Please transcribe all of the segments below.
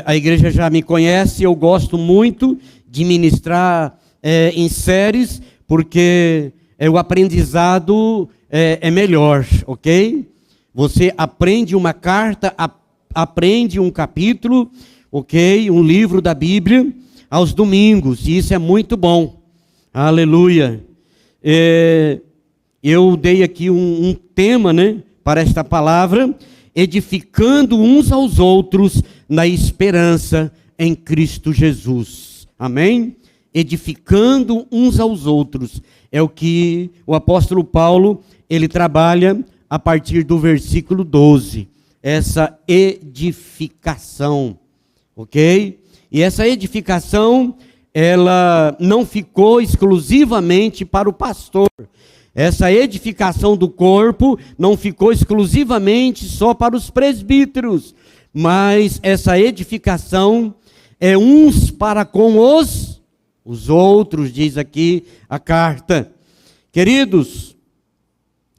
A igreja já me conhece, eu gosto muito de ministrar em séries, porque o aprendizado é melhor, ok? Você aprende uma carta, aprende um capítulo, ok? Um livro da Bíblia aos domingos, e isso é muito bom. Aleluia. Eu dei aqui um tema, né, para esta palavra: edificando uns aos outros na esperança em Cristo Jesus. Amém? Edificando uns aos outros. É o que o apóstolo Paulo, ele trabalha a partir do versículo 12. Essa edificação, ok? E essa edificação, ela não ficou exclusivamente para o pastor. Essa edificação do corpo não ficou exclusivamente só para os presbíteros, mas essa edificação é uns para com os outros, diz aqui a carta. Queridos,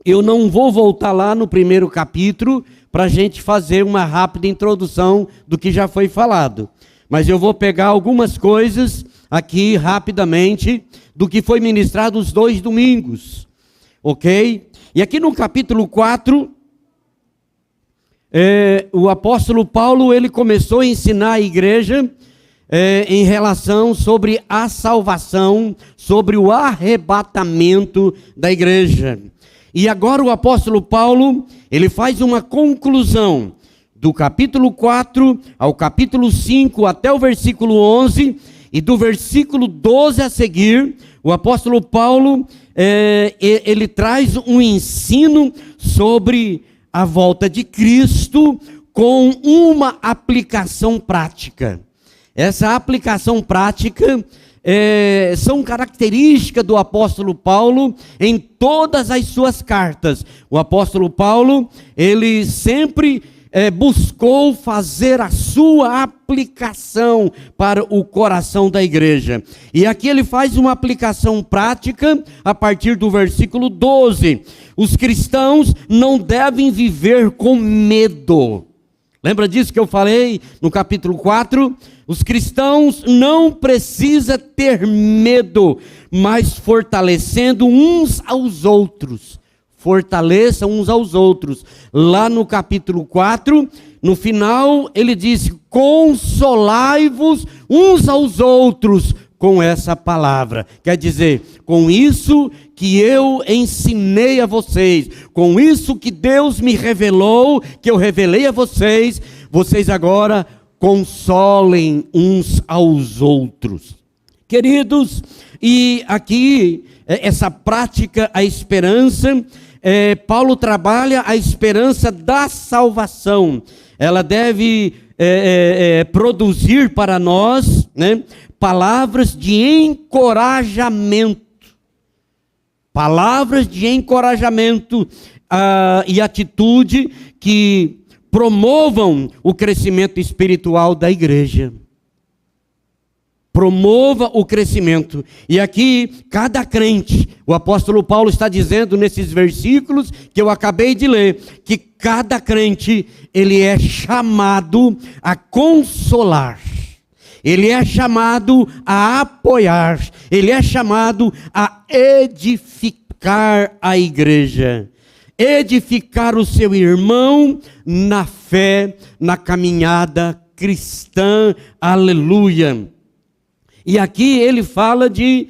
eu não vou voltar lá no primeiro capítulo para a gente fazer uma rápida introdução do que já foi falado, mas eu vou pegar algumas coisas aqui rapidamente do que foi ministrado os 2 domingos. Ok? E aqui no capítulo 4, o apóstolo Paulo, ele começou a ensinar a igreja em relação sobre a salvação, sobre o arrebatamento da igreja. E agora o apóstolo Paulo, ele faz uma conclusão do capítulo 4 ao capítulo 5 até o versículo 11, e do versículo 12 a seguir, o apóstolo Paulo, ele traz um ensino sobre a volta de Cristo com uma aplicação prática. Essa aplicação prática são características do apóstolo Paulo em todas as suas cartas. O apóstolo Paulo, ele sempre buscou fazer a sua aplicação para o coração da igreja. E aqui ele faz uma aplicação prática a partir do versículo 12. Os cristãos não devem viver com medo. Lembra disso que eu falei no capítulo 4? Os cristãos não precisam ter medo, mas fortalecendo uns aos outros. Fortaleçam uns aos outros. Lá no capítulo 4, no final, ele diz: consolai-vos uns aos outros com essa palavra. Quer dizer, com isso que eu ensinei a vocês, com isso que Deus me revelou, que eu revelei a vocês, vocês agora consolem uns aos outros. Queridos, e aqui, essa prática, a esperança, Paulo trabalha a esperança da salvação. Ela deve produzir para nós, né, palavras de encorajamento. Palavras de encorajamento e atitude que promovam o crescimento espiritual da igreja. Promova o crescimento. E aqui, cada crente, o apóstolo Paulo está dizendo nesses versículos que eu acabei de ler, que cada crente, ele é chamado a consolar, ele é chamado a apoiar, ele é chamado a edificar a igreja, edificar o seu irmão na fé, na caminhada cristã, aleluia. E aqui ele fala de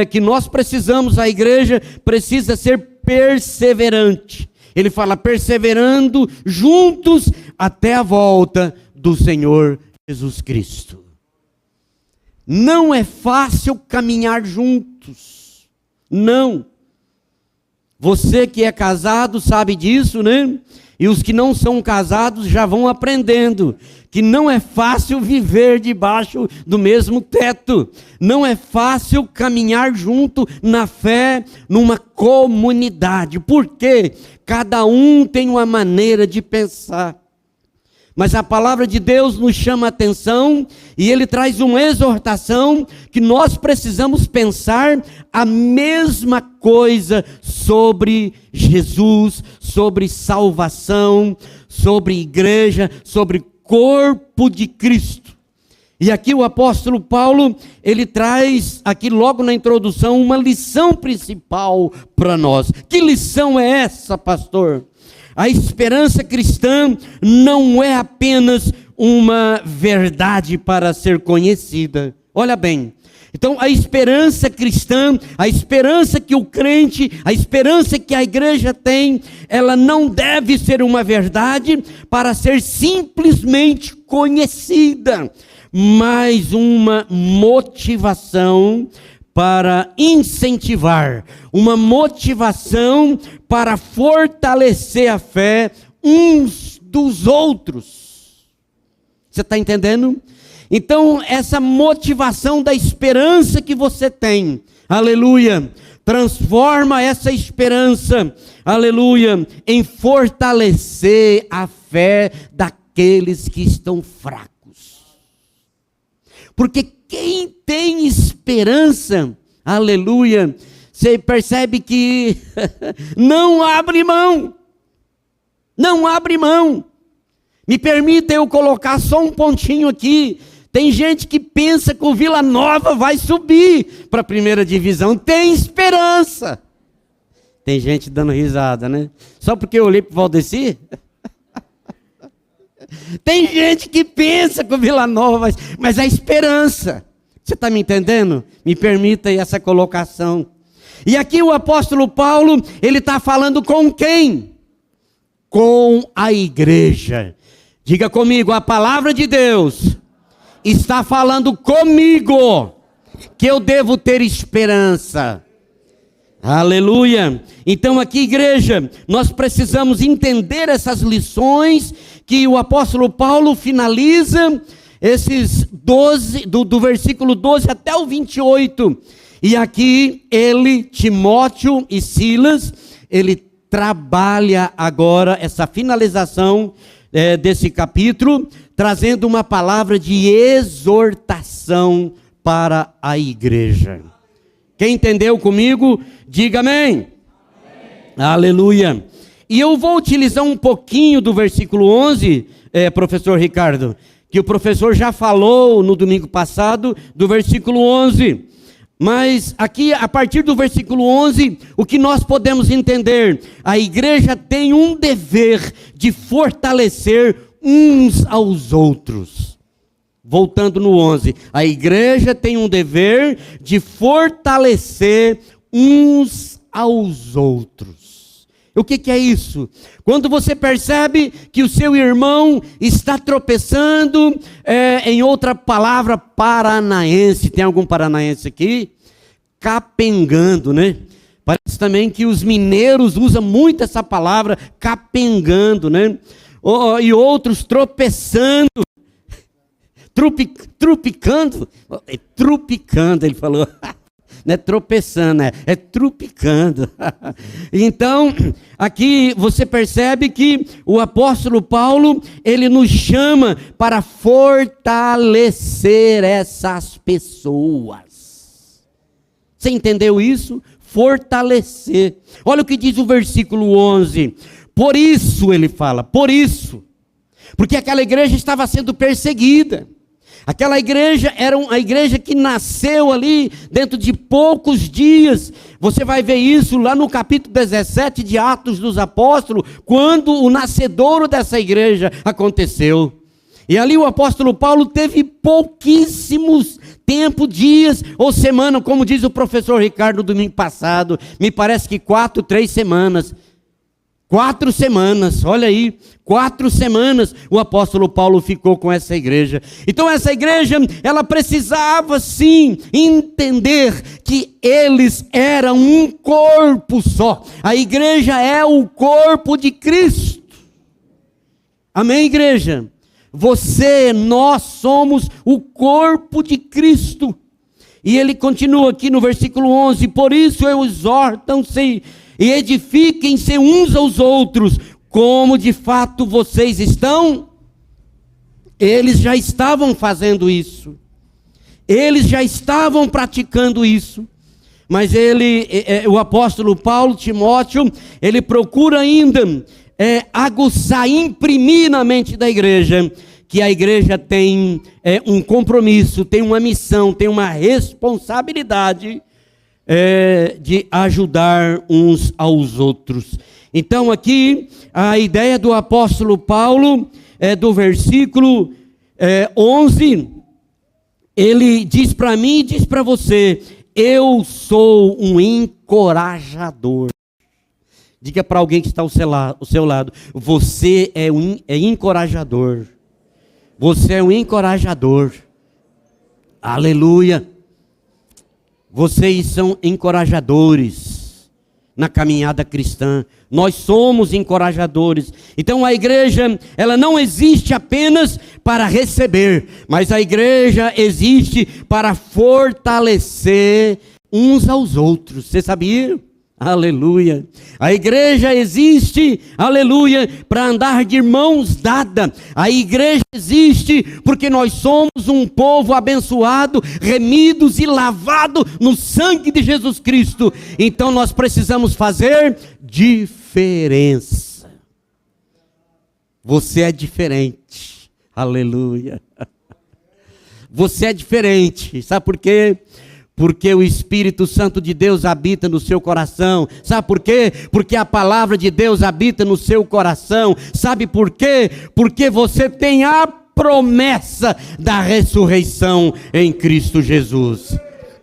que nós precisamos, a igreja precisa ser perseverante. Ele fala perseverando juntos até a volta do Senhor Jesus Cristo. Não é fácil caminhar juntos. Não. Você que é casado sabe disso, né? E os que não são casados já vão aprendendo que não é fácil viver debaixo do mesmo teto. Não é fácil caminhar junto na fé, numa comunidade. Porque cada um tem uma maneira de pensar. Mas a palavra de Deus nos chama a atenção e ele traz uma exortação que nós precisamos pensar a mesma coisa sobre Jesus, sobre salvação, sobre igreja, sobre corpo de Cristo. E aqui o apóstolo Paulo, ele traz aqui logo na introdução uma lição principal para nós. Que lição é essa, pastor? A esperança cristã não é apenas uma verdade para ser conhecida. Olha bem, então a esperança cristã, a esperança que o crente, a esperança que a igreja tem, ela não deve ser uma verdade para ser simplesmente conhecida, mas uma motivação para incentivar, uma motivação para fortalecer a fé uns dos outros. Você está entendendo? Então, essa motivação da esperança que você tem, aleluia, transforma essa esperança, aleluia, em fortalecer a fé daqueles que estão fracos. Porque quem tem esperança, aleluia, você percebe que não abre mão. Não abre mão. Me permita eu colocar só um pontinho aqui. Tem gente que pensa que o Vila Nova vai subir para a primeira divisão. Tem esperança. Tem gente dando risada, né? Só porque eu olhei para o Valdeci? Tem gente que pensa que o Vila Nova vai... Mas a esperança. Você está me entendendo? Me permita aí essa colocação. E aqui o apóstolo Paulo, ele está falando com quem? Com a igreja. Diga comigo, a palavra de Deus está falando comigo que eu devo ter esperança. Aleluia. Então aqui, igreja, nós precisamos entender essas lições que o apóstolo Paulo finaliza, esses 12, do versículo 12 até o 28. E aqui ele, Timóteo e Silas, ele trabalha agora essa finalização desse capítulo, trazendo uma palavra de exortação para a igreja. Quem entendeu comigo, diga amém. Amém. Aleluia. E eu vou utilizar um pouquinho do versículo 11, professor Ricardo, que o professor já falou no domingo passado, do versículo 11. Mas aqui, a partir do versículo 11, o que nós podemos entender? A igreja tem um dever de fortalecer uns aos outros. Voltando no 11, a igreja tem um dever de fortalecer uns aos outros. O que é isso? Quando você percebe que o seu irmão está tropeçando, em outra palavra paranaense, tem algum paranaense aqui? Capengando, né? Parece também que os mineiros usam muito essa palavra, capengando, né? E outros tropeçando, trupicando, trupicando, ele falou. Não é tropeçando, é trupicando. Então, aqui você percebe que o apóstolo Paulo, ele nos chama para fortalecer essas pessoas. Você entendeu isso? Fortalecer. Olha o que diz o versículo 11. Por isso, ele fala, por isso. Porque aquela igreja estava sendo perseguida. Aquela igreja era uma igreja que nasceu ali dentro de poucos dias. Você vai ver isso lá no capítulo 17 de Atos dos Apóstolos, quando o nascedouro dessa igreja aconteceu. E ali o apóstolo Paulo teve pouquíssimos tempo, dias ou semana, como diz o professor Ricardo no domingo passado. Me parece que 3 semanas. 4 semanas, olha aí, 4 semanas o apóstolo Paulo ficou com essa igreja. Então essa igreja, ela precisava sim entender que eles eram um corpo só. A igreja é o corpo de Cristo. Amém, igreja? Nós somos o corpo de Cristo. E ele continua aqui no versículo 11, por isso eu exortam-se e edifiquem-se uns aos outros, como de fato vocês estão. Eles já estavam fazendo isso, eles já estavam praticando isso, mas o apóstolo Paulo, Timóteo, ele procura ainda aguçar, imprimir na mente da igreja, que a igreja tem um compromisso, tem uma missão, tem uma responsabilidade de ajudar uns aos outros. Então aqui a ideia do apóstolo Paulo do versículo 11, ele diz para mim e diz para você: eu sou um encorajador. Diga para alguém que está ao seu lado: você é encorajador. Você é um encorajador. Aleluia. Vocês são encorajadores na caminhada cristã. Nós somos encorajadores. Então a igreja, ela não existe apenas para receber, mas a igreja existe para fortalecer uns aos outros. Você sabia? Aleluia. A igreja existe, aleluia, para andar de mãos dadas. A igreja existe porque nós somos um povo abençoado, remidos e lavado no sangue de Jesus Cristo. Então nós precisamos fazer diferença. Você é diferente. Aleluia. Você é diferente. Sabe por quê? Porque o Espírito Santo de Deus habita no seu coração. Sabe por quê? Porque a palavra de Deus habita no seu coração. Sabe por quê? Porque você tem a promessa da ressurreição em Cristo Jesus.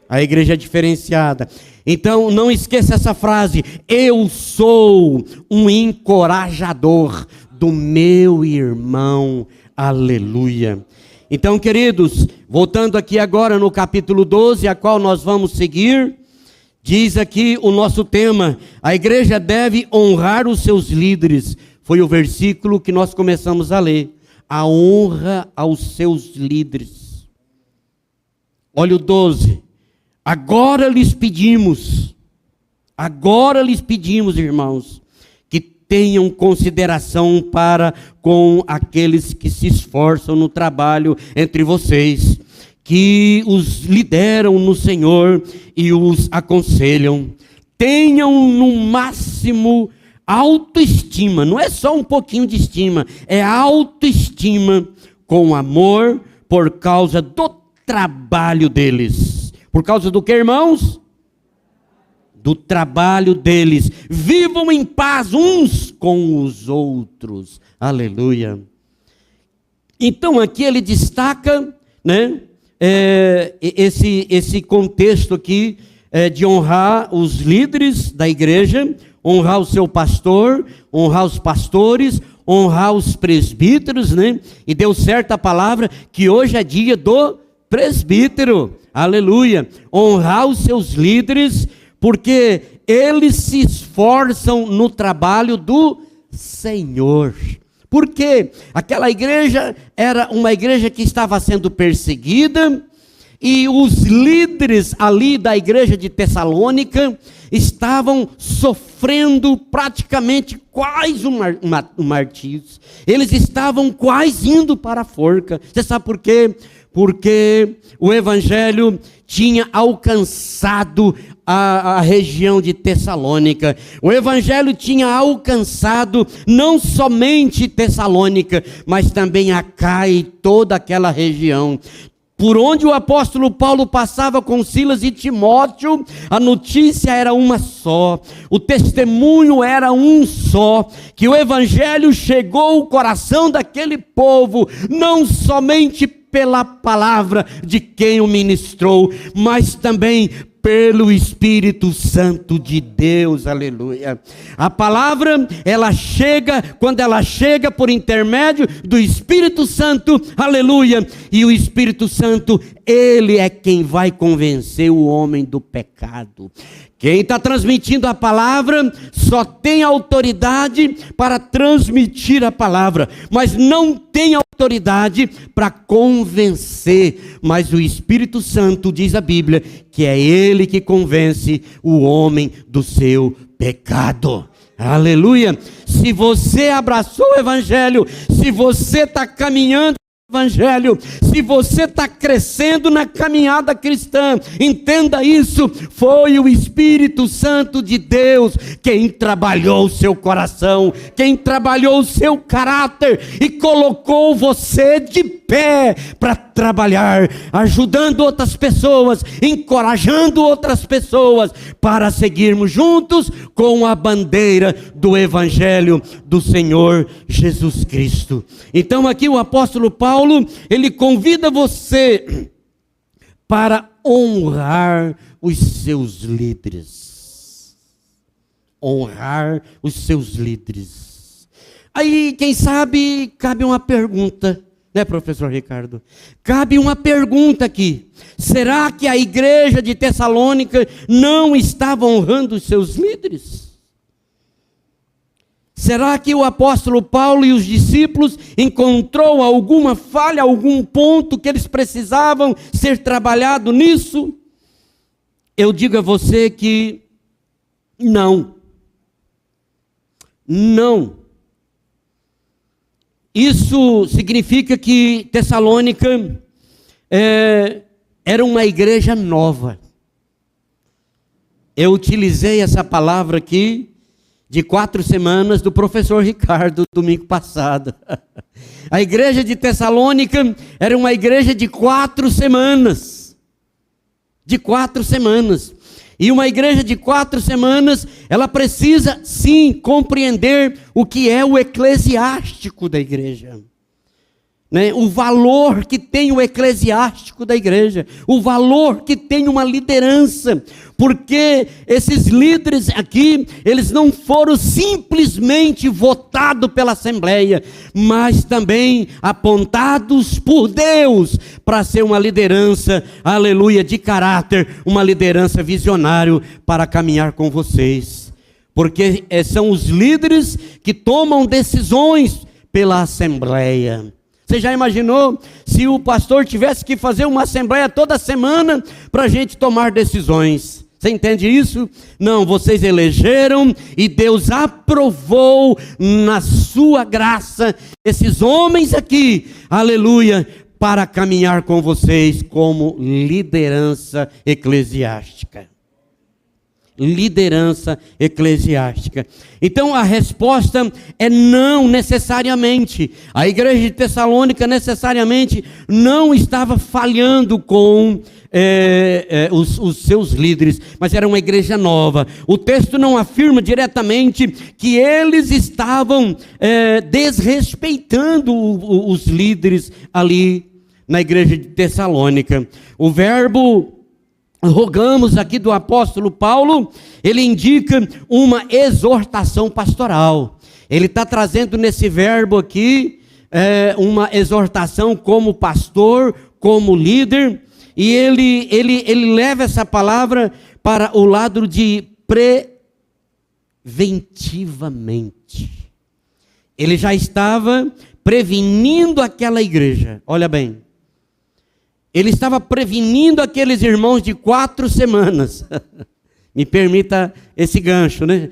A igreja é diferenciada. Então não esqueça essa frase: eu sou um encorajador do meu irmão. Aleluia. Então, queridos, voltando aqui agora no capítulo 12, a qual nós vamos seguir, diz aqui o nosso tema: a igreja deve honrar os seus líderes. Foi o versículo que nós começamos a ler. A honra aos seus líderes. Olha o 12. Agora lhes pedimos, irmãos, tenham consideração para com aqueles que se esforçam no trabalho entre vocês, que os lideram no Senhor e os aconselham. Tenham no máximo autoestima, não é só um pouquinho de estima, é autoestima, com amor, por causa do trabalho deles. Por causa do que, irmãos? Do trabalho deles. Vivam em paz uns com os outros. Aleluia. Então aqui ele destaca, né, esse contexto aqui de honrar os líderes da igreja, honrar o seu pastor, honrar os pastores, honrar os presbíteros, né? E deu certo a palavra que hoje é dia do presbítero. Aleluia. Honrar os seus líderes, porque eles se esforçam no trabalho do Senhor. Porque aquela igreja era uma igreja que estava sendo perseguida, e os líderes ali da igreja de Tessalônica estavam sofrendo praticamente quase um martírio. Eles estavam quase indo para a forca. Você sabe por quê? Porque o evangelho tinha alcançado a região de Tessalônica. O evangelho tinha alcançado não somente Tessalônica, mas também Acaia e toda aquela região. Por onde o apóstolo Paulo passava com Silas e Timóteo, a notícia era uma só, o testemunho era um só, que o evangelho chegou ao coração daquele povo, não somente pela palavra de quem o ministrou, mas também pelo Espírito Santo de Deus. Aleluia. A palavra, ela chega, quando ela chega por intermédio do Espírito Santo, aleluia, e o Espírito Santo, ele é quem vai convencer o homem do pecado. Quem está transmitindo a palavra só tem autoridade para transmitir a palavra, mas não tem autoridade para convencer. Mas o Espírito Santo, diz a Bíblia, que é ele que convence o homem do seu pecado. Aleluia. Se você abraçou o evangelho, se você está caminhando Evangelho. Se você está crescendo na caminhada cristã, entenda isso, foi o Espírito Santo de Deus quem trabalhou o seu coração, quem trabalhou o seu caráter e colocou você de pé para trabalhar, ajudando outras pessoas, encorajando outras pessoas para seguirmos juntos com a bandeira do Evangelho do Senhor Jesus Cristo. Então aqui o apóstolo Paulo, ele convida você para honrar os seus líderes. Honrar os seus líderes. Aí, quem sabe, cabe uma pergunta, né, professor Ricardo? Cabe uma pergunta aqui. Será que a igreja de Tessalônica não estava honrando os seus líderes? Será que o apóstolo Paulo e os discípulos encontrou alguma falha, algum ponto que eles precisavam ser trabalhado nisso? Eu digo a você que não. Não. Isso significa que Tessalônica era uma igreja nova. Eu utilizei essa palavra aqui de 4 semanas do professor Ricardo, domingo passado. A igreja de Tessalônica era uma igreja de 4 semanas. De 4 semanas. E uma igreja de 4 semanas, ela precisa sim compreender o que é o eclesiástico da igreja. Né? O valor que tem o eclesiástico da igreja, o valor que tem uma liderança, porque esses líderes aqui, eles não foram simplesmente votados pela Assembleia, mas também apontados por Deus para ser uma liderança, aleluia, de caráter, uma liderança visionária para caminhar com vocês, porque são os líderes que tomam decisões pela Assembleia. Você já imaginou se o pastor tivesse que fazer uma assembleia toda semana para a gente tomar decisões? Você entende isso? Não, vocês elegeram e Deus aprovou na sua graça esses homens aqui, aleluia, para caminhar com vocês como liderança eclesiástica. Liderança eclesiástica. Então a resposta é não necessariamente. A igreja de Tessalônica necessariamente não estava falhando com os seus líderes, mas era uma igreja nova. O texto não afirma diretamente que eles estavam desrespeitando os líderes ali na igreja de Tessalônica. O verbo rogamos aqui do apóstolo Paulo, ele indica uma exortação pastoral. Ele está trazendo nesse verbo aqui uma exortação como pastor, como líder, e ele leva essa palavra para o lado de preventivamente. Ele já estava prevenindo aquela igreja, olha bem. Ele estava prevenindo aqueles irmãos de 4 semanas. Me permita esse gancho, né?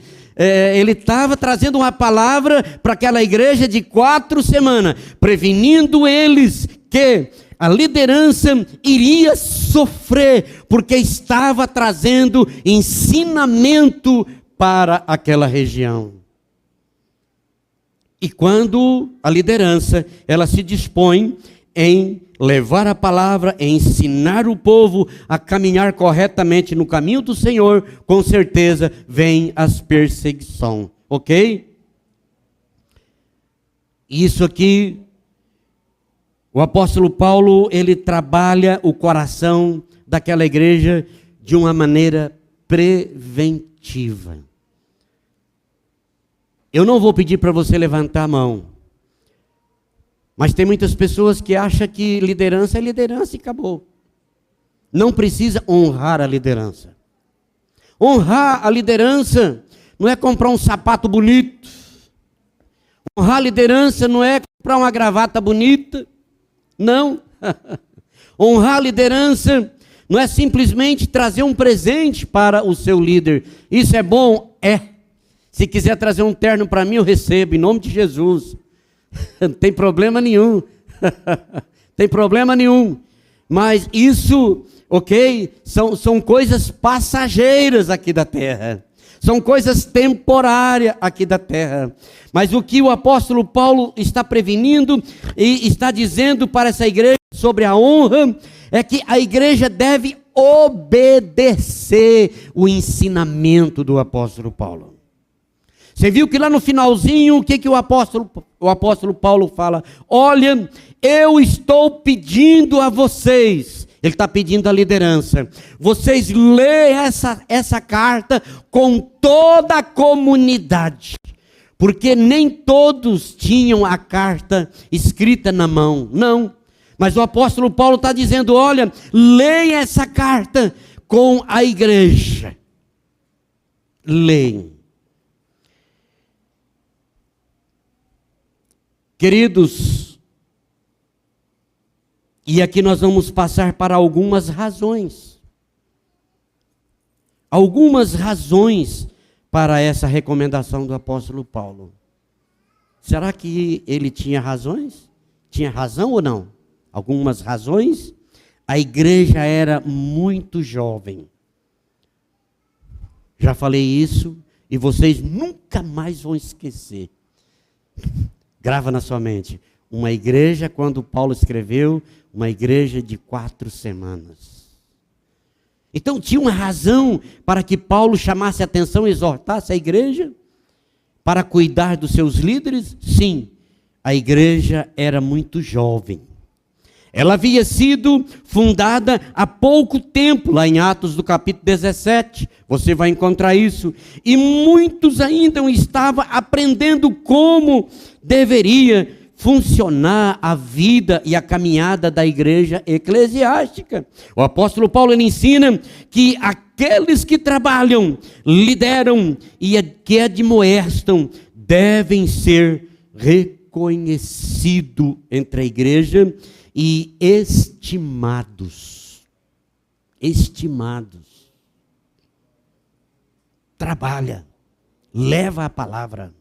Ele estava trazendo uma palavra para aquela igreja de 4 semanas, prevenindo eles que a liderança iria sofrer, porque estava trazendo ensinamento para aquela região. E quando a liderança, ela se dispõe em levar a palavra, em ensinar o povo a caminhar corretamente no caminho do Senhor, com certeza vem as perseguições, ok? Isso aqui, o apóstolo Paulo, ele trabalha o coração daquela igreja de uma maneira preventiva. Eu não vou pedir para você levantar a mão, mas tem muitas pessoas que acham que liderança é liderança e acabou. Não precisa honrar a liderança. Honrar a liderança não é comprar um sapato bonito. Honrar a liderança não é comprar uma gravata bonita. Não. Honrar a liderança não é simplesmente trazer um presente para o seu líder. Isso é bom? É. Se quiser trazer um terno para mim, eu recebo, em nome de Jesus. Não tem problema nenhum. tem problema nenhum. Mas isso, ok, são coisas passageiras aqui da terra. São coisas temporárias aqui da terra. Mas o que o apóstolo Paulo está prevenindo e está dizendo para essa igreja sobre a honra é que a igreja deve obedecer o ensinamento do apóstolo Paulo. Você viu que lá no finalzinho, o que o apóstolo Paulo fala? Olha, eu estou pedindo a vocês, ele está pedindo a liderança, vocês leiam essa carta com toda a comunidade, porque nem todos tinham a carta escrita na mão, não. Mas o apóstolo Paulo está dizendo, olha, leia essa carta com a igreja. Leiam. Queridos, e aqui nós vamos passar para algumas razões. Algumas razões para essa recomendação do apóstolo Paulo. Será que ele tinha razões? Tinha razão ou não? Algumas razões. A igreja era muito jovem. Já falei isso e vocês nunca mais vão esquecer. Grava na sua mente. Uma igreja, quando Paulo escreveu, uma igreja de 4 semanas. Então tinha uma razão para que Paulo chamasse a atenção e exortasse a igreja para cuidar dos seus líderes? Sim, a igreja era muito jovem. Ela havia sido fundada há pouco tempo, lá em Atos do capítulo 17, você vai encontrar isso. E muitos ainda estavam aprendendo como deveria funcionar a vida e a caminhada da igreja eclesiástica. O apóstolo Paulo ele ensina que aqueles que trabalham, lideram e que admoestam devem ser reconhecidos entre a igreja e estimados. Estimados. Trabalha, leva a palavra.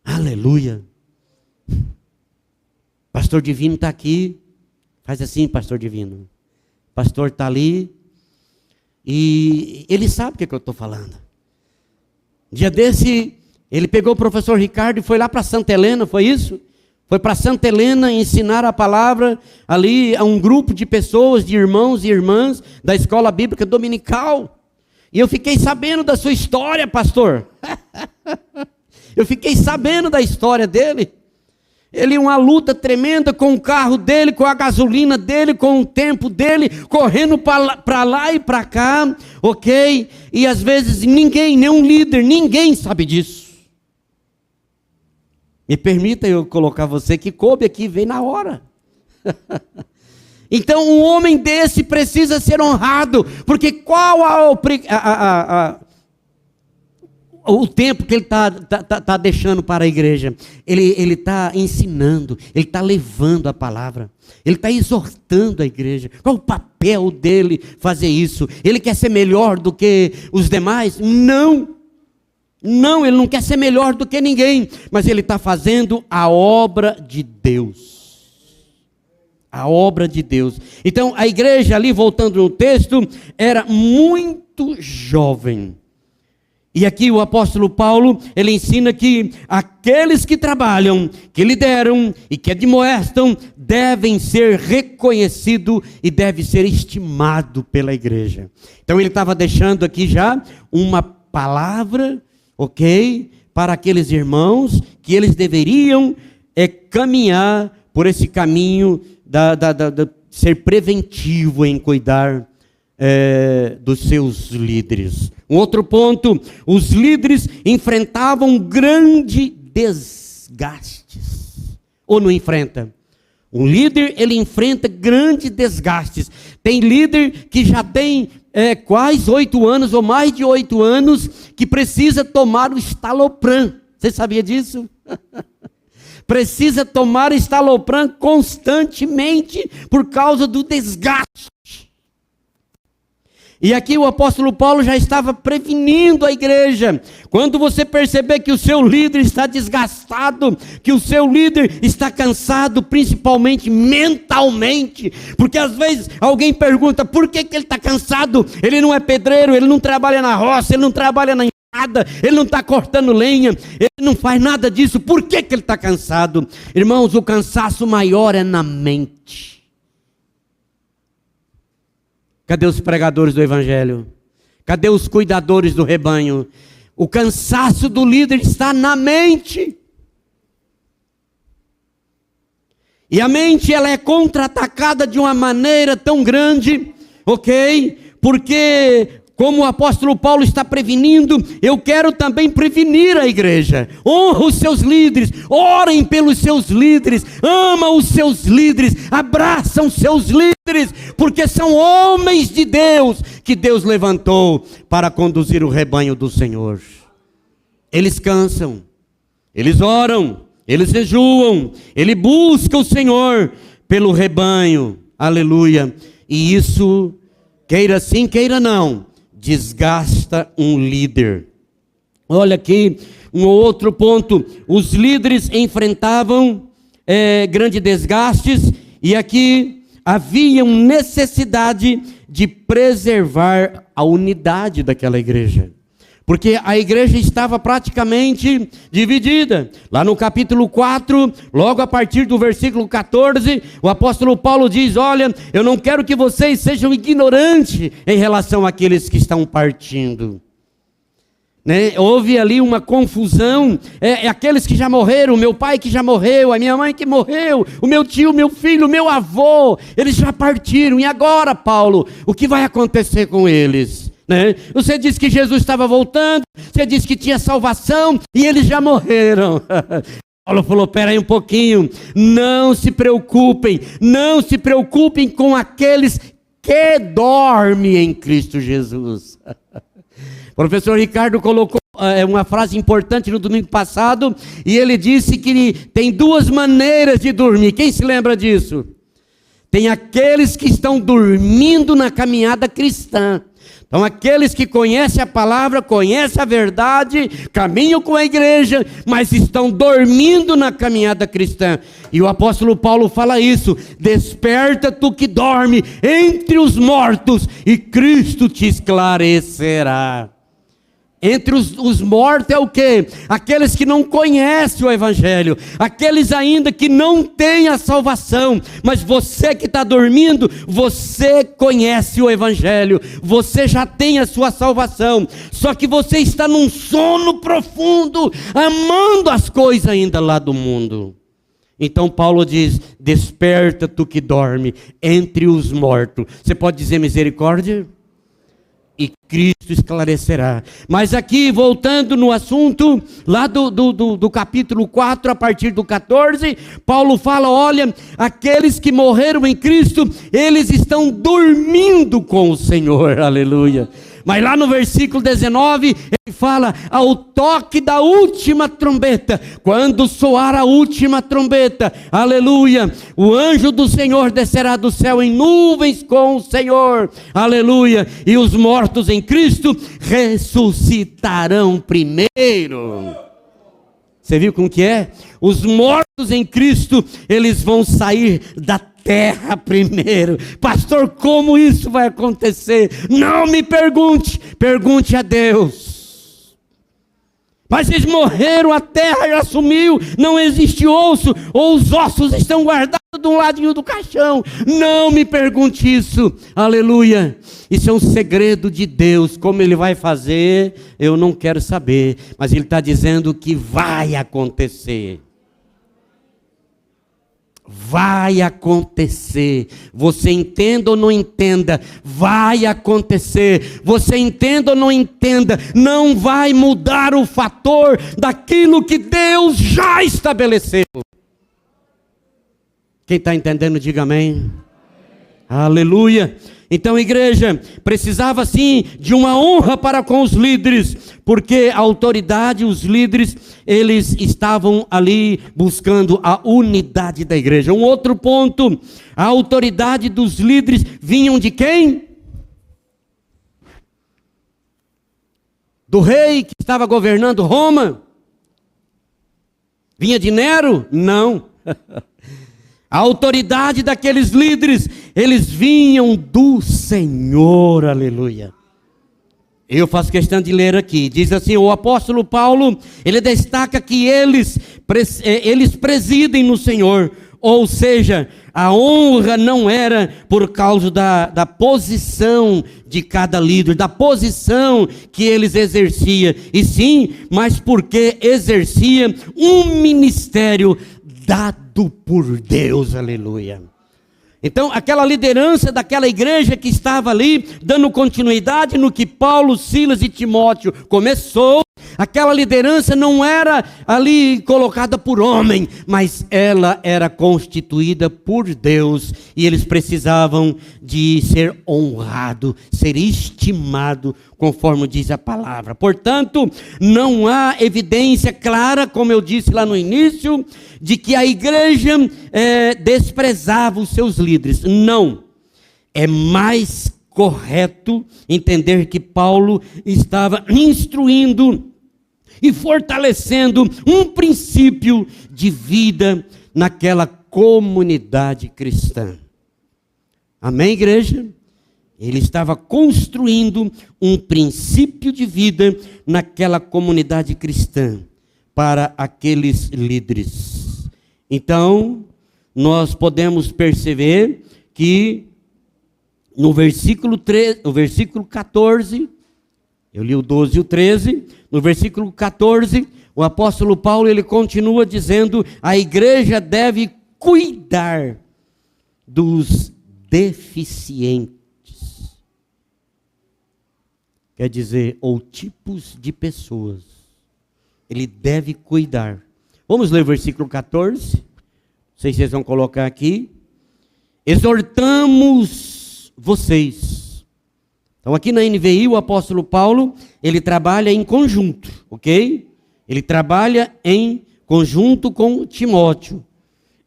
Aleluia. Pastor Divino está aqui. Faz assim, pastor Divino. Pastor está ali. E ele sabe o que eu estou falando. Dia desse, ele pegou o professor Ricardo e foi lá para Santa Helena, foi isso? Foi para Santa Helena ensinar a palavra ali a um grupo de pessoas, de irmãos e irmãs da escola bíblica dominical. E eu fiquei sabendo da sua história, pastor. Eu fiquei sabendo da história dele. Ele uma luta tremenda com o carro dele, com a gasolina dele, com o tempo dele, correndo para lá e para cá, ok? E às vezes ninguém, nenhum líder, ninguém sabe disso. Me permita eu colocar você que coube aqui, veio na hora. Então um homem desse precisa ser honrado, porque qual o tempo que ele tá deixando para a igreja? Ele está ensinando, ele está levando a palavra, ele está exortando a igreja. Qual o papel dele fazer isso? Ele quer ser melhor do que os demais? Não. Não, ele não quer ser melhor do que ninguém, mas ele está fazendo a obra de Deus. A obra de Deus. Então a igreja ali, voltando no texto, era muito jovem. E aqui o apóstolo Paulo, ele ensina que aqueles que trabalham, que lideram e que admoestam, devem ser reconhecidos e devem ser estimados pela igreja. Então ele estava deixando aqui já uma palavra, ok? Para aqueles irmãos, que eles deveriam caminhar por esse caminho de ser preventivo em cuidar dos seus líderes. Um outro ponto, os líderes enfrentavam grandes desgastes. Ou não enfrenta? Um líder, ele enfrenta grandes desgastes. Tem líder que já tem quase 8 anos ou mais de 8 anos que precisa tomar o estalopram. Você sabia disso? Precisa tomar estalopram constantemente por causa do desgaste. E aqui o apóstolo Paulo já estava prevenindo a igreja. Quando você perceber que o seu líder está desgastado, que o seu líder está cansado, principalmente mentalmente, porque às vezes alguém pergunta, por que ele está cansado? Ele não é pedreiro, ele não trabalha na roça, ele não trabalha na enxada, ele não está cortando lenha, ele não faz nada disso, por que ele está cansado? Irmãos, o cansaço maior é na mente. Cadê os pregadores do evangelho? Cadê os cuidadores do rebanho? O cansaço do líder está na mente. E a mente, ela é contra-atacada de uma maneira tão grande, ok? Porque, como o apóstolo Paulo está prevenindo, eu quero também prevenir a igreja. Honra os seus líderes, orem pelos seus líderes, ama os seus líderes, abraçam os seus líderes, porque são homens de Deus, que Deus levantou para conduzir o rebanho do Senhor. Eles cansam, eles oram, eles jejuam, ele busca o Senhor pelo rebanho, aleluia. E isso, queira sim, queira não, desgasta um líder. Olha aqui um outro ponto. Os líderes enfrentavam grandes desgastes, e aqui havia necessidade de preservar a unidade daquela igreja, porque a igreja estava praticamente dividida. Lá no capítulo 4, logo a partir do versículo 14, o apóstolo Paulo diz, olha, eu não quero que vocês sejam ignorantes em relação àqueles que estão partindo. Houve ali uma confusão, aqueles que já morreram, o meu pai que já morreu, a minha mãe que morreu, o meu tio, meu filho, o meu avô, eles já partiram, e agora, Paulo, o que vai acontecer com eles? Você disse que Jesus estava voltando, você disse que tinha salvação, e eles já morreram. Paulo falou, espera aí um pouquinho, não se preocupem com aqueles que dormem em Cristo Jesus. O professor Ricardo colocou uma frase importante no domingo passado, e ele disse que tem duas maneiras de dormir. Quem se lembra disso? Tem aqueles que estão dormindo na caminhada cristã. Então aqueles que conhecem a palavra, conhecem a verdade, caminham com a igreja, mas estão dormindo na caminhada cristã. E o apóstolo Paulo fala isso: desperta tu que dorme entre os mortos, e Cristo te esclarecerá. Entre os mortos é o quê? Aqueles que não conhecem o evangelho, aqueles ainda que não têm a salvação. Mas você que está dormindo, você conhece o evangelho, você já tem a sua salvação, só que você está num sono profundo, amando as coisas ainda lá do mundo. Então Paulo diz, desperta tu que dorme entre os mortos. Você pode dizer misericórdia? E Cristo esclarecerá. Mas aqui, voltando no assunto, lá do capítulo 4, a partir do 14, Paulo fala, olha, aqueles que morreram em Cristo, eles estão dormindo com o Senhor, aleluia. Mas lá no versículo 19, ele fala, ao toque da última trombeta, quando soar a última trombeta, aleluia, o anjo do Senhor descerá do céu em nuvens com o Senhor, aleluia, e os mortos em Cristo ressuscitarão primeiro. Você viu como que é? Os mortos em Cristo, eles vão sair da terra primeiro. Pastor, como isso vai acontecer? Não me pergunte, pergunte a Deus. Mas eles morreram, a terra já sumiu, não existe osso, ou os ossos estão guardados de um ladinho do caixão. Não me pergunte isso, aleluia. Isso é um segredo de Deus. Como Ele vai fazer, eu não quero saber, mas Ele está dizendo que vai acontecer. Vai acontecer. Você entenda ou não entenda, vai acontecer. Você entenda ou não entenda, não vai mudar o fator daquilo que Deus já estabeleceu. Quem está entendendo, diga amém. Aleluia. Então, igreja, precisava sim de uma honra para com os líderes, porque a autoridade, os líderes, eles estavam ali buscando a unidade da igreja. Um outro ponto, a autoridade dos líderes vinham de quem? do rei que estava governando Roma? Vinha de Nero? Não. A autoridade daqueles líderes, eles vinham do Senhor, aleluia. Eu faço questão de ler aqui, diz assim, o apóstolo Paulo, ele destaca que eles presidem no Senhor, ou seja, a honra não era por causa da posição de cada líder, da posição que eles exerciam, e sim, mas porque exercia um ministério dado por Deus, aleluia. Então, aquela liderança daquela igreja que estava ali, dando continuidade no que Paulo, Silas e Timóteo começou, aquela liderança não era ali colocada por homem, mas ela era constituída por Deus, e eles precisavam de ser honrado, ser estimado, conforme diz a palavra. Portanto, não há evidência clara, como eu disse lá no início, de que a igreja desprezava os seus líderes. Não. É mais correto entender que Paulo estava instruindo e fortalecendo um princípio de vida naquela comunidade cristã. Amém, igreja? Ele estava construindo um princípio de vida naquela comunidade cristã para aqueles líderes. Então, nós podemos perceber que no versículo 14, eu li o 12 e o 13, no versículo 14, o apóstolo Paulo ele continua dizendo: a igreja deve cuidar dos deficientes. Quer dizer, ou tipos de pessoas. Ele deve cuidar. Vamos ler o versículo 14. Não sei se vocês vão colocar aqui. Exortamos vocês. Então aqui na NVI o apóstolo Paulo, ele trabalha em conjunto, ok? Ele trabalha em conjunto com Timóteo.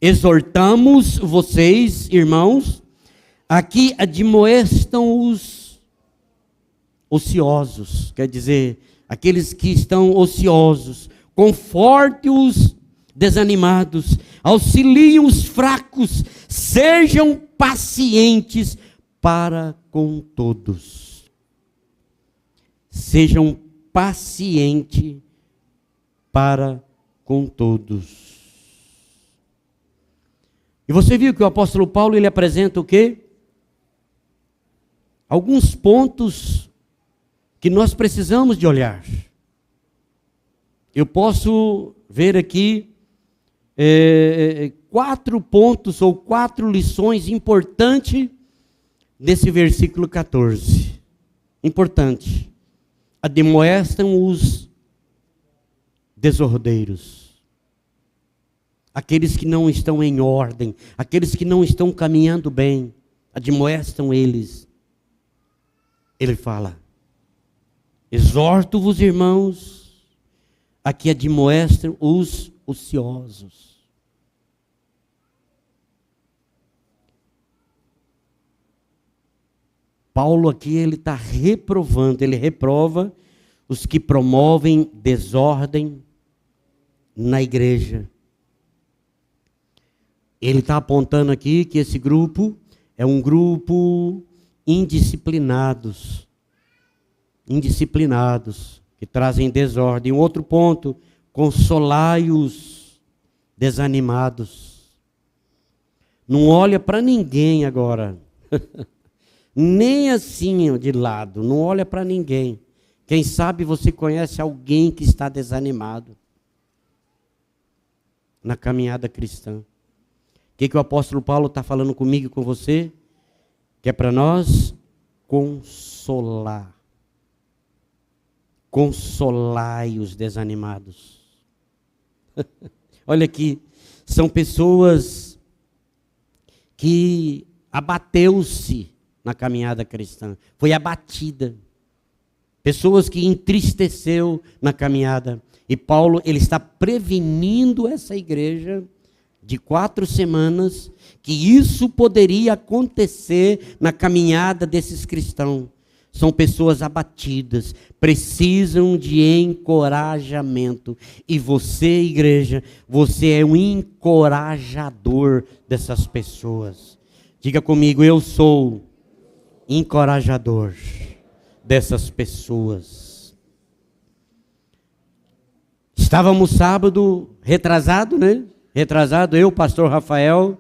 Exortamos vocês, irmãos, aqui admoestam os ociosos, quer dizer, aqueles que estão ociosos, conforte os desanimados, auxiliem os fracos, sejam pacientes para com todos. Sejam pacientes para com todos. E você viu que o apóstolo Paulo, ele apresenta o quê? Alguns pontos que nós precisamos de olhar. Eu posso ver aqui 4 pontos ou 4 lições importantes nesse versículo 14. Importante. Admoestam os desordeiros. Aqueles que não estão em ordem, aqueles que não estão caminhando bem, admoestam eles. Ele fala: exorto-vos, irmãos, a que admoestem os ociosos. Paulo aqui, ele está reprovando, ele reprova os que promovem desordem na igreja. Ele está apontando aqui que esse grupo é um grupo indisciplinados, que trazem desordem. Um outro ponto, consolai os desanimados. Não olha para ninguém agora, nem assim de lado, não olha para ninguém. Quem sabe você conhece alguém que está desanimado na caminhada cristã. O que o apóstolo Paulo está falando comigo e com você? Que é para nós consolar. Consolai os desanimados. Olha aqui, são pessoas que abateu-se na caminhada cristã, foi abatida. Pessoas que entristeceu na caminhada. E Paulo, ele está prevenindo essa igreja de 4 semanas, que isso poderia acontecer na caminhada desses cristãos. São pessoas abatidas, precisam de encorajamento. E você, igreja, você é um encorajador dessas pessoas. Diga comigo, eu sou encorajador dessas pessoas. Estávamos sábado, retrasado, né? Retrasado, eu, pastor Rafael,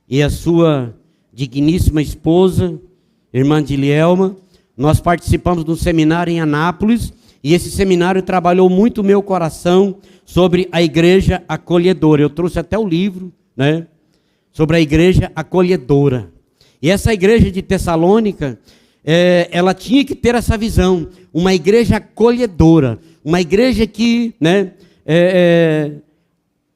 e a sua digníssima esposa, irmã Dilielma. Nós participamos de um seminário em Anápolis, e esse seminário trabalhou muito o meu coração sobre a igreja acolhedora. Eu trouxe até o livro, né? Sobre a igreja acolhedora. E essa igreja de Tessalônica, ela tinha que ter essa visão, uma igreja acolhedora, uma igreja que, né,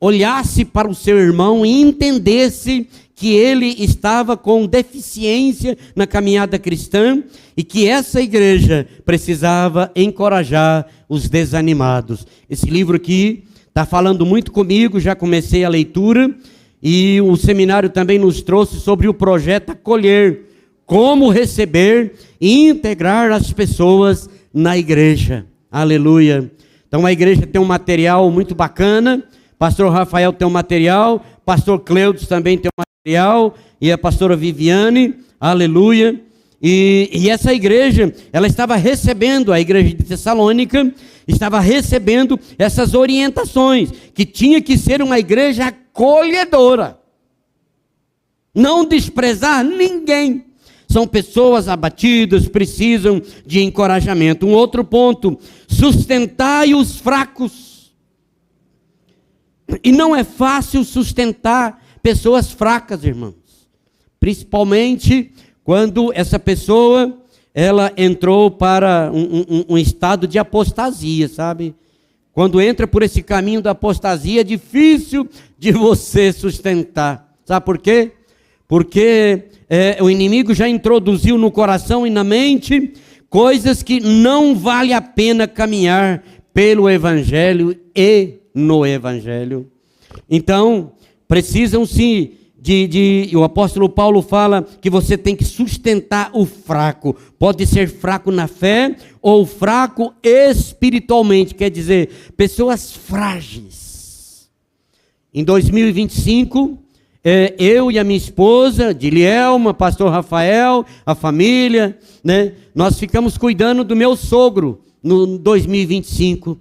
olhasse para o seu irmão e entendesse que ele estava com deficiência na caminhada cristã e que essa igreja precisava encorajar os desanimados. Esse livro aqui está falando muito comigo, já comecei a leitura, e o seminário também nos trouxe sobre o projeto Acolher, como receber e integrar as pessoas na igreja. Aleluia. Então a igreja tem um material muito bacana, pastor Rafael tem um material, pastor Cleudes também tem um material, e a pastora Viviane, aleluia. E essa igreja, ela estava recebendo, a igreja de Tessalônica, estava recebendo essas orientações, que tinha que ser uma igreja acolhedora, não desprezar ninguém. São pessoas abatidas, precisam de encorajamento. Um outro ponto, sustentai os fracos. E não é fácil sustentar pessoas fracas, irmãos. Principalmente quando essa pessoa, ela entrou para um estado de apostasia, sabe? Quando entra por esse caminho da apostasia, é difícil de você sustentar. Sabe por quê? Porque o inimigo já introduziu no coração e na mente coisas que não vale a pena caminhar pelo Evangelho e no Evangelho. Então, precisam-se o apóstolo Paulo fala que você tem que sustentar o fraco. Pode ser fraco na fé ou fraco espiritualmente, quer dizer, pessoas frágeis. Em 2025, eu e a minha esposa, Dilielma, pastor Rafael, a família, né, nós ficamos cuidando do meu sogro no 2025.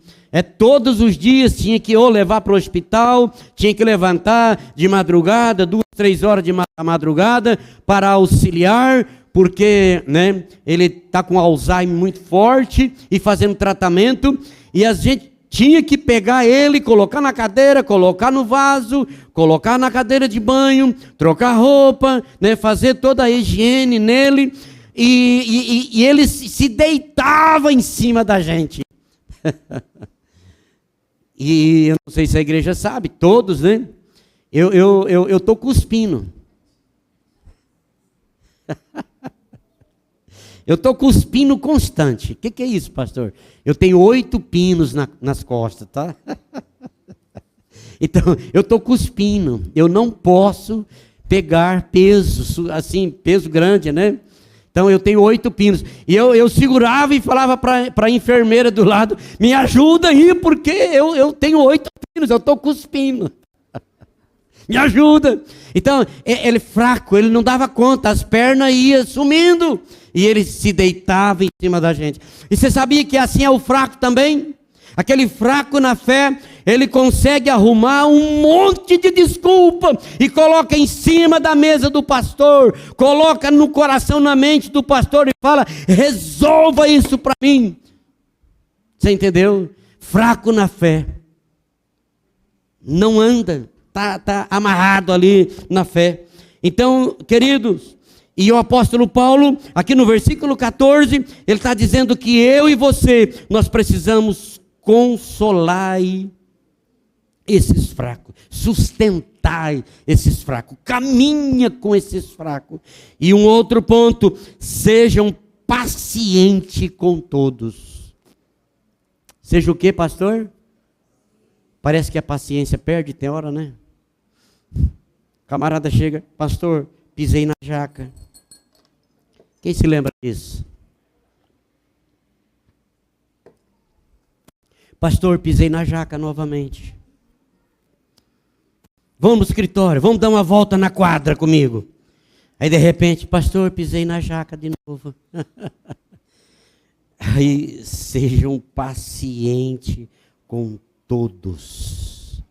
Todos os dias tinha que ou levar para o hospital, tinha que levantar de madrugada, 2, 3 horas de madrugada, para auxiliar, porque, né, ele está com Alzheimer muito forte e fazendo tratamento, e a gente tinha que pegar ele, colocar na cadeira, colocar no vaso, colocar na cadeira de banho, trocar roupa, né, fazer toda a higiene nele, e ele se deitava em cima da gente. E eu não sei se a igreja sabe, todos, né? Eu estou cuspindo. Eu estou cuspindo constante. O que é isso, pastor? Eu tenho 8 pinos nas costas, tá? Então, eu estou cuspindo. Eu não posso pegar peso, assim, peso grande, né? Então eu tenho 8 pinos. E eu segurava e falava para a enfermeira do lado, me ajuda aí, porque eu tenho 8 pinos, eu estou cuspindo. Me ajuda. Então, ele fraco, ele não dava conta, as pernas iam sumindo. E ele se deitava em cima da gente. E você sabia que assim é o fraco também? Aquele fraco na fé, ele consegue arrumar um monte de desculpa e coloca em cima da mesa do pastor, coloca no coração, na mente do pastor e fala, resolva isso para mim. Você entendeu? Fraco na fé. Não anda, tá amarrado ali na fé. Então, queridos, e o apóstolo Paulo, aqui no versículo 14, ele está dizendo que eu e você, nós precisamos consolai esses fracos, sustentai esses fracos, caminha com esses fracos. E um outro ponto, sejam pacientes com todos. Seja o que, pastor? Parece que a paciência perde, tem hora, né? Camarada chega, pastor, pisei na jaca. Quem se lembra disso? Pastor, pisei na jaca novamente. Vamos no escritório, vamos dar uma volta na quadra comigo. Aí de repente, pastor, pisei na jaca de novo. Aí sejam pacientes com todos.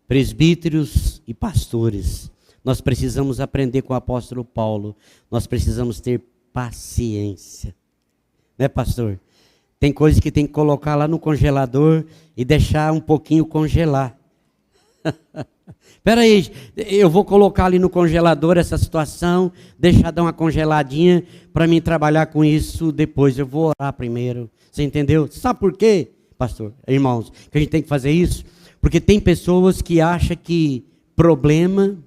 Presbíteros e pastores. Nós precisamos aprender com o apóstolo Paulo. Nós precisamos ter paciência. Né, pastor? Tem coisa que tem que colocar lá no congelador e deixar um pouquinho congelar. Espera aí, eu vou colocar ali no congelador essa situação, deixar dar uma congeladinha para mim trabalhar com isso depois. Eu vou orar primeiro. Você entendeu? Sabe por quê, pastor, irmãos, que a gente tem que fazer isso? Porque tem pessoas que acham que problema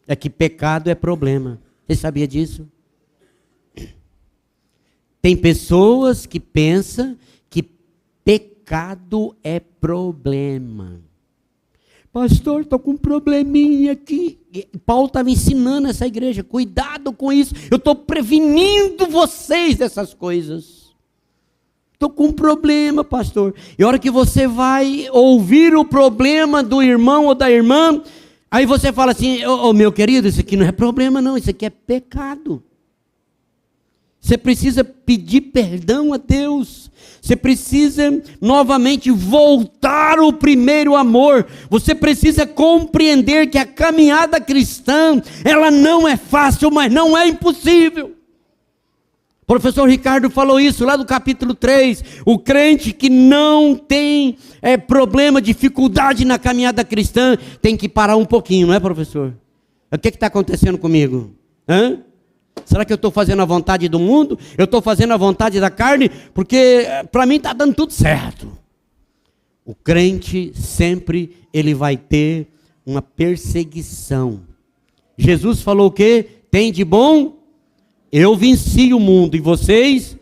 é que pecado é problema. Você sabia disso? Tem pessoas que pensam que pecado é problema. Pastor, estou com um probleminha aqui. Paulo estava ensinando essa igreja, cuidado com isso. Eu estou prevenindo vocês dessas coisas. Estou com um problema, pastor. E a hora que você vai ouvir o problema do irmão ou da irmã, aí você fala assim, meu querido, isso aqui não é problema não, isso aqui é pecado. Você precisa pedir perdão a Deus. Você precisa novamente voltar ao primeiro amor. Você precisa compreender que a caminhada cristã, ela não é fácil, mas não é impossível. O professor Ricardo falou isso lá do capítulo 3. O crente que não tem problema, dificuldade na caminhada cristã, tem que parar um pouquinho, não é, professor? O que está acontecendo comigo? Será que eu estou fazendo a vontade do mundo? Eu estou fazendo a vontade da carne? Porque para mim está dando tudo certo. O crente sempre ele vai ter uma perseguição. Jesus falou o quê? Tem de bom? Eu venci o mundo e vocês?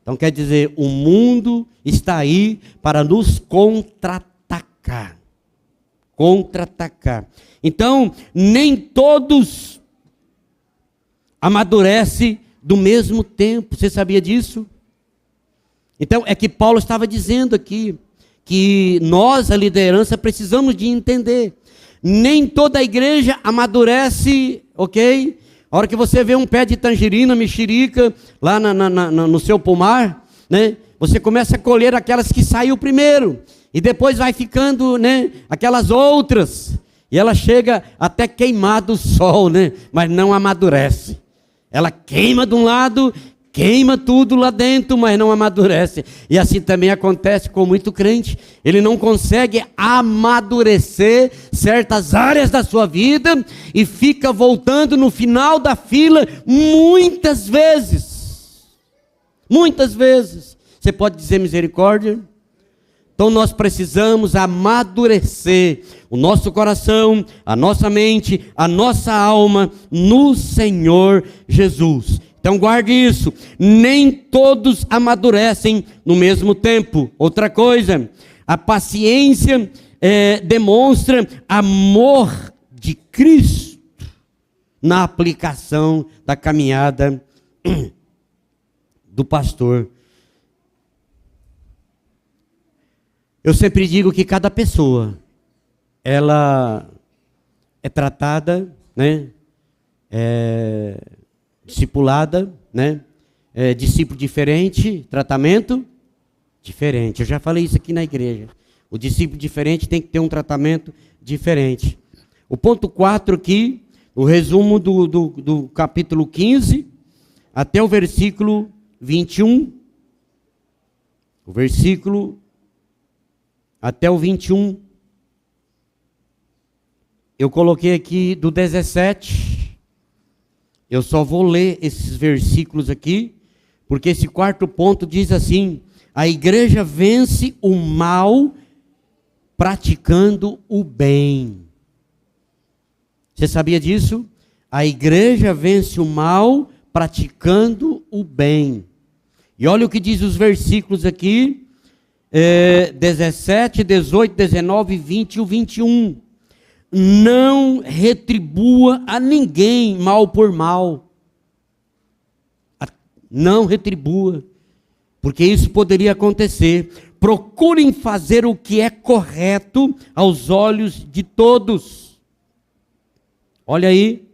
Então quer dizer, o mundo está aí para nos contra-atacar. Contra-atacar. Então, nem todos amadurece do mesmo tempo. Você sabia disso? Então, é que Paulo estava dizendo aqui, que nós, a liderança, precisamos de entender. Nem toda a igreja amadurece, ok? A hora que você vê um pé de tangerina, mexerica, lá no seu pomar, né? Você começa a colher aquelas que saiu primeiro. E depois vai ficando, né? Aquelas outras. E ela chega até queimar do sol, né? Mas não amadurece. Ela queima de um lado, queima tudo lá dentro, mas não amadurece. E assim também acontece com muito crente. Ele não consegue amadurecer certas áreas da sua vida e fica voltando no final da fila muitas vezes. Muitas vezes. Você pode dizer misericórdia? Então nós precisamos amadurecer o nosso coração, a nossa mente, a nossa alma no Senhor Jesus. Então guarde isso, nem todos amadurecem no mesmo tempo. Outra coisa, a paciência demonstra amor de Cristo na aplicação da caminhada do pastor. Eu sempre digo que cada pessoa, ela é tratada, né? Discipulada, né? Discípulo diferente, tratamento diferente. Eu já falei isso aqui na igreja. O discípulo diferente tem que ter um tratamento diferente. O ponto 4 aqui, o resumo do capítulo 15, até o versículo 21. O versículo até o 21. Eu coloquei aqui do 17. Eu só vou ler esses versículos aqui, porque esse quarto ponto diz assim: a igreja vence o mal praticando o bem. Você sabia disso? A igreja vence o mal praticando o bem. E olha o que diz os versículos aqui. 17, 18, 19, 20 e o 21. Não retribua a ninguém mal por mal. Não retribua, porque isso poderia acontecer. procurem fazer o que é correto aos olhos de todos. Olha aí,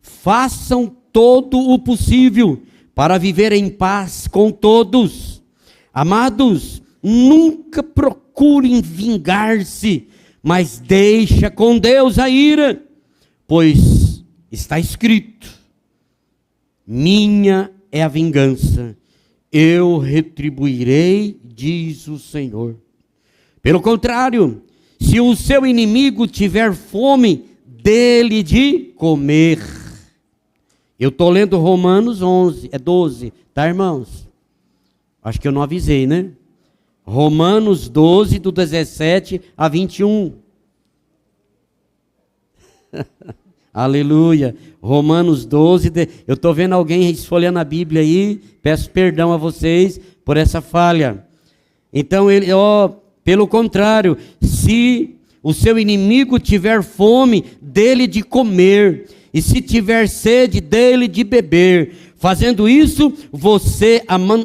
façam todo o possível para viver em paz com todos. Amados, nunca procurem vingar-se, mas deixa com Deus a ira, pois está escrito: minha é a vingança, eu retribuirei, diz o Senhor. Pelo contrário, se o seu inimigo tiver fome, dele de comer. Eu estou lendo Romanos 12, tá, irmãos? Acho que eu não avisei, né? Romanos 12, do 17 a 21. Aleluia. Romanos 12, eu estou vendo alguém esfolhando a Bíblia aí, peço perdão a vocês por essa falha. Então, pelo contrário, se o seu inimigo tiver fome, dele de comer, e se tiver sede, dele de beber. Fazendo isso, você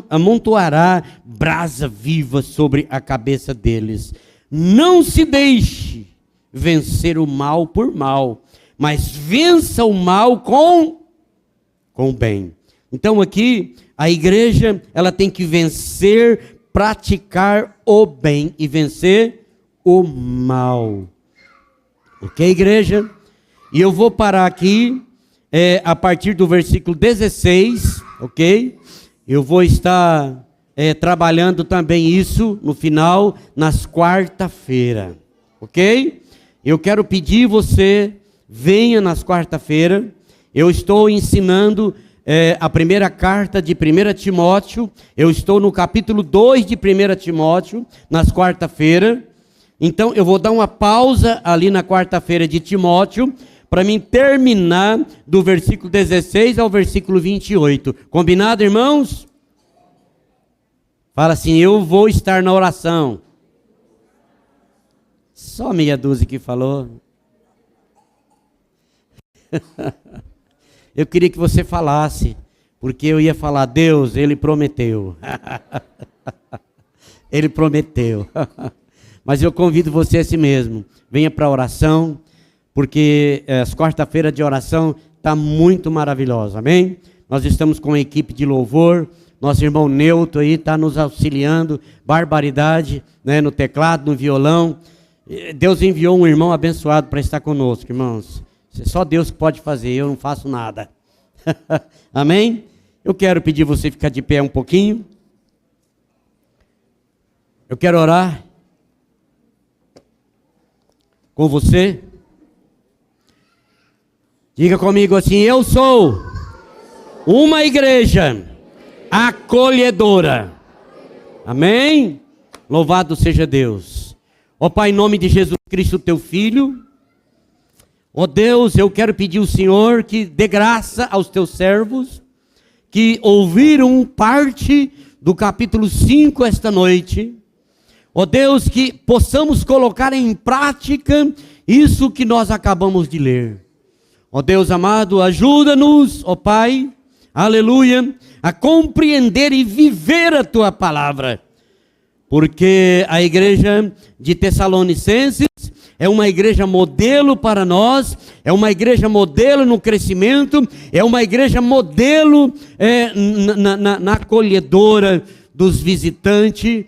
amontoará brasa viva sobre a cabeça deles. Não se deixe vencer o mal por mal, mas vença o mal com o bem. Então aqui, a igreja, ela tem que vencer, praticar o bem e vencer o mal. Ok, igreja? E eu vou parar aqui, a partir do versículo 16, ok? Eu vou estar trabalhando também isso no final, nas quarta-feira, ok? Eu quero pedir você, venha nas quarta-feira. Eu estou ensinando a primeira carta de 1 Timóteo, eu estou no capítulo 2 de 1 Timóteo, nas quarta-feira. Então eu vou dar uma pausa ali na quarta-feira de Timóteo, para mim terminar do versículo 16 ao versículo 28. Combinado, irmãos? Fala assim: eu vou estar na oração. Só meia dúzia que falou. Eu queria que você falasse, porque eu ia falar: Deus, Ele prometeu. Ele prometeu. Mas eu convido você a si mesmo, venha para a oração, porque as quarta-feiras de oração está muito maravilhosa, amém? Nós estamos com a equipe de louvor, nosso irmão Neuto aí está nos auxiliando, barbaridade, né, no teclado, no violão. Deus enviou um irmão abençoado para estar conosco, irmãos. Só Deus que pode fazer, eu não faço nada. Amém? Eu quero pedir você ficar de pé um pouquinho. Eu quero orar com você. Diga comigo assim: eu sou uma igreja acolhedora. Amém? Louvado seja Deus. Ó Pai, em nome de Jesus Cristo, teu Filho. Ó Deus, eu quero pedir ao Senhor que dê graça aos teus servos, que ouviram parte do capítulo 5 esta noite. Ó Deus, que possamos colocar em prática isso que nós acabamos de ler. Ó Deus amado, ajuda-nos, ó Pai, aleluia, a compreender e viver a tua palavra. Porque a igreja de Tessalonicenses é uma igreja modelo para nós, é uma igreja modelo no crescimento, é uma igreja modelo na acolhedora dos visitantes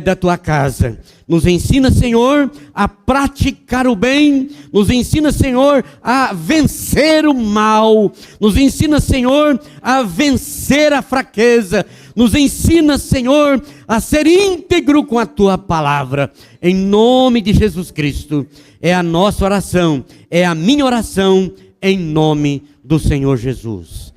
da tua casa. Nos ensina, Senhor, a praticar o bem, nos ensina, Senhor, a vencer o mal, nos ensina, Senhor, a vencer a fraqueza, nos ensina, Senhor, a ser íntegro com a tua palavra, em nome de Jesus Cristo. É a nossa oração, é a minha oração, em nome do Senhor Jesus.